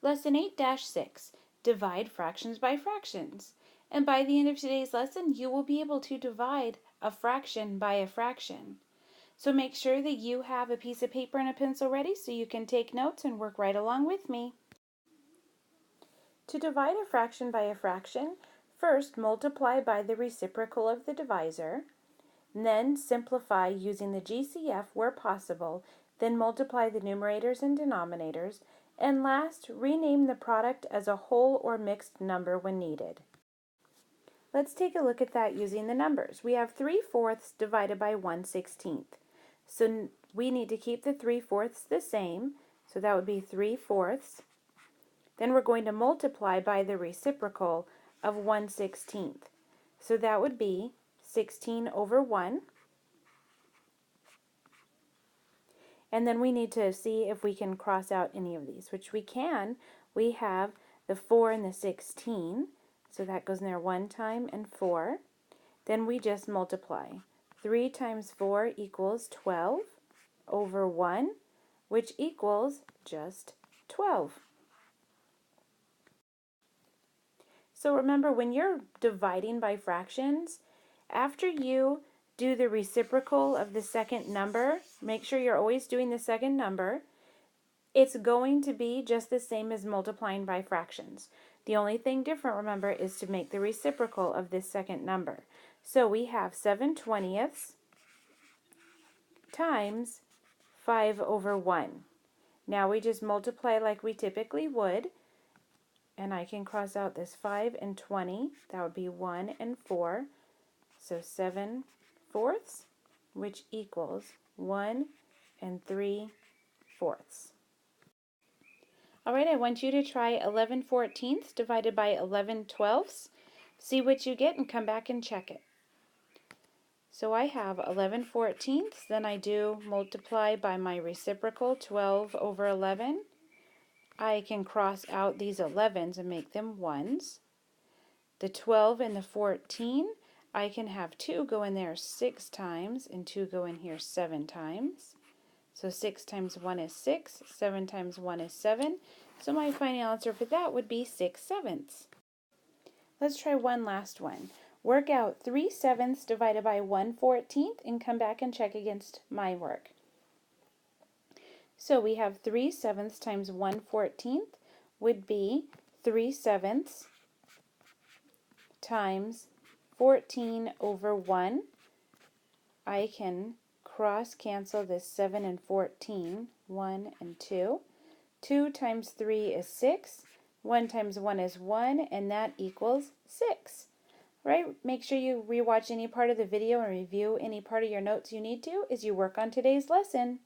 Lesson 8-6, divide fractions by fractions. And by the end of today's lesson, you will be able to divide a fraction by a fraction. So make sure that you have a piece of paper and a pencil ready so you can take notes and work right along with me. To divide a fraction by a fraction, first multiply by the reciprocal of the divisor, then simplify using the GCF where possible, then multiply the numerators and denominators, and last, rename the product as a whole or mixed number when needed. Let's take a look at that using the numbers. We have 3/4 divided by 1/16. So we need to keep the 3/4 the same, so that would be 3/4. Then we're going to multiply by the reciprocal of 1/16. So that would be 16 over 1. And then we need to see if we can cross out any of these, which we can. We have the 4 and the 16, so that goes in there 1 time and 4. Then we just multiply. 3 times 4 equals 12 over 1, which equals just 12. So remember, when you're dividing by fractions, after you do the reciprocal of the second number, make sure you're always doing the second number. It's going to be just the same as multiplying by fractions. The only thing different, remember, is to make the reciprocal of this second number. So we have 7/20 times 5 over 1. Now we just multiply like we typically would, and I can cross out this 5 and 20. That would be 1 and 4. So 7/4, which equals 1 and 3/4. All right, I want you to try 11/14 divided by 11/12. See what you get and come back and check it. So I have 11/14, then I do multiply by my reciprocal, 12 over 11. I can cross out these 11s and make them 1s. The 12 and the 14, I can have 2 go in there 6 times and 2 go in here 7 times. So 6 times 1 is 6, 7 times 1 is 7. So my final answer for that would be 6/7. Let's try one last one. Work out 3/7 divided by 1/14 and come back and check against my work. So we have 3/7 times 1/14 would be 3/7 times 14 over 1. I can cross cancel this 7 and 14, 1 and 2. 2 times 3 is 6. 1 times 1 is 1, and that equals 6. Right? Make sure you rewatch any part of the video and review any part of your notes you need to as you work on today's lesson.